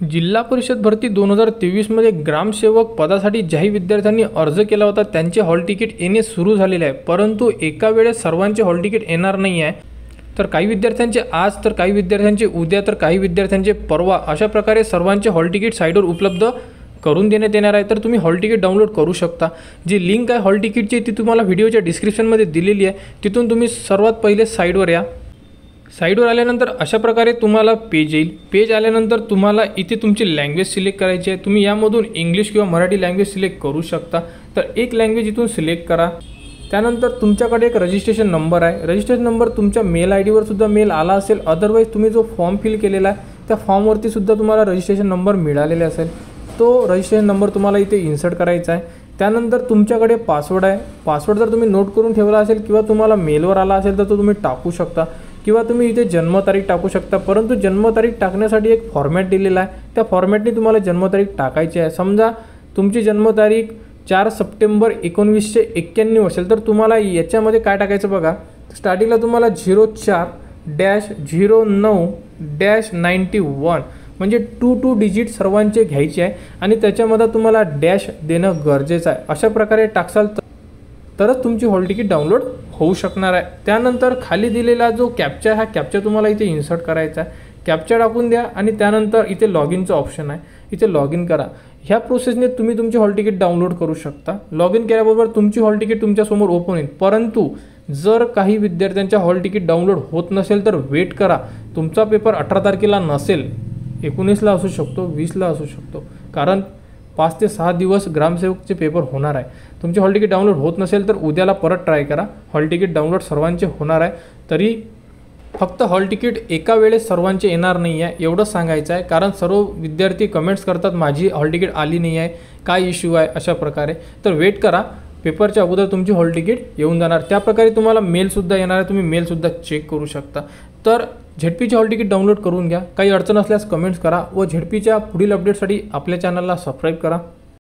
जिल्हा परिषद भरती 2023 मध्ये ग्रामसेवक पदासाठी ज्याही विद्यार्थ्यांनी अर्ज केला होता त्यांचे हॉल तिकीट येणे सुरू झालेले आहे, परंतु एका वेळेस सर्वांचे हॉल तिकीट येणार नाही आहे। तर काही विद्यार्थ्यांचे आज, तर काही विद्यार्थ्यांचे उद्या, तर काही विद्यार्थ्यांचे परवा, अशा प्रकारे सर्वांचे हॉल तिकीट साईटवर उपलब्ध करून देण्यात येणार आहे। तर तुम्ही हॉल तिकीट डाउनलोड करू शकता। जी लिंक आहे हॉल तिकीटची ती तुम्हाला व्हिडिओच्या डिस्क्रिप्शनमध्ये दिलेली आहे, तिथून तुम्ही सर्वात पहिले साईटवर या। साईडवर आल्यानंतर अशा प्रकारे तुम्हाला पेज येईल। पेज आल्यानंतर तुम्हाला इथे तुमची लँग्वेज सिलेक्ट करायची आहे। तुम्ही यामधून इंग्लिश किंवा मराठी लँग्वेज सिलेक्ट करू शकता। तर एक लँग्वेज इथून सिलेक्ट करा। त्यानंतर तुमच्याकडे एक रजिस्ट्रेशन नंबर आहे। रजिस्ट्रेशन नंबर तुमच्या मेल आय डीवर सुद्धा मेल आला असेल, अदरवाईज तुम्ही जो फॉर्म फिल केलेला आहे त्या फॉर्मवरती सुद्धा तुम्हाला रजिस्ट्रेशन नंबर मिळालेला असेल। तो रजिस्ट्रेशन नंबर तुम्हाला इथे इन्सर्ट करायचा आहे। त्यानंतर तुमच्याकडे पासवर्ड आहे। पासवर्ड जर तुम्ही नोट करून ठेवला असेल किंवा तुम्हाला मेलवर आला असेल तर तो तुम्ही टाकू शकता, किंवा तुम्ही इथे जन्मतारीख टाकू शकता। परंतु जन्मतारीख टाकण्यासाठी एक फॉर्मॅट दिलेला आहे, त्या फॉर्मॅटने तुम्हाला जन्मतारीख टाकायची आहे। समजा तुमची जन्मतारीख 4 सप्टेंबर 1991 असेल तर तुम्हाला याच्यामध्ये काय टाकायचं बघा, स्टार्टिंगला तुम्हाला 04-09-91 म्हणजे 2 डिजिट सर्वांचे घ्यायचे आहे आणि त्याच्यामध्ये तुम्हाला डॅश देणं गरजेचं आहे। अशा प्रकारे टाकसाल तरच तुमची हॉल तिकीट डाउनलोड होऊ शकणार आहे। त्यानंतर खाली दिलेला जो कॅप्चा आहे, हा कॅप्चा तुम्हाला इथे इन्सर्ट करायचा आहे। कॅप्चा टाकून द्या आणि त्यानंतर इथे लॉग इनचं ऑप्शन आहे, इथे लॉग इन करा। ह्या प्रोसेसने तुम्ही तुमची हॉल तिकीट डाउनलोड करू शकता। लॉग इन केल्याबरोबर तुमची हॉल तिकीट तुमच्यासमोर ओपन होईल। परंतु जर काही विद्यार्थ्यांच्या हॉल तिकीट डाउनलोड होत नसेल तर वेट करा। तुमचा पेपर 18 तारखेला नसेल, 19ला असू शकतो, 20ला असू शकतो, कारण 5 ते 6 दिवस ग्रामसेवकचे पेपर होणार आहे। तुमची हॉल तिकीट डाउनलोड होत नसेल तर उद्याला परत ट्राय करा। हॉल तिकीट डाउनलोड सर्वांचे होणार आहे, तरी फक्त हॉल तिकीट एका वेळेस सर्वांचे येणार नाही आहे एवढंच सांगायचं आहे। कारण सर्व विद्यार्थी कमेंट्स करतात माझी हॉल तिकीट आली नाही आहे, काय इश्यू आहे अशा प्रकारे। तर वेट करा, पेपरच्या अगोदर तुमची हॉल तिकीट येऊन जाणार। त्याप्रकारे तुम्हाला मेलसुद्धा येणार आहे, तुम्ही मेलसुद्धा चेक करू शकता। तर झेडपीची हॉल तिकीट डाउनलोड करून घ्या। काही अडचण असल्यास कमेंट्स करा व झेडपीच्या पुढील अपडेटसाठी आपल्या चॅनलला सबस्क्राईब करा।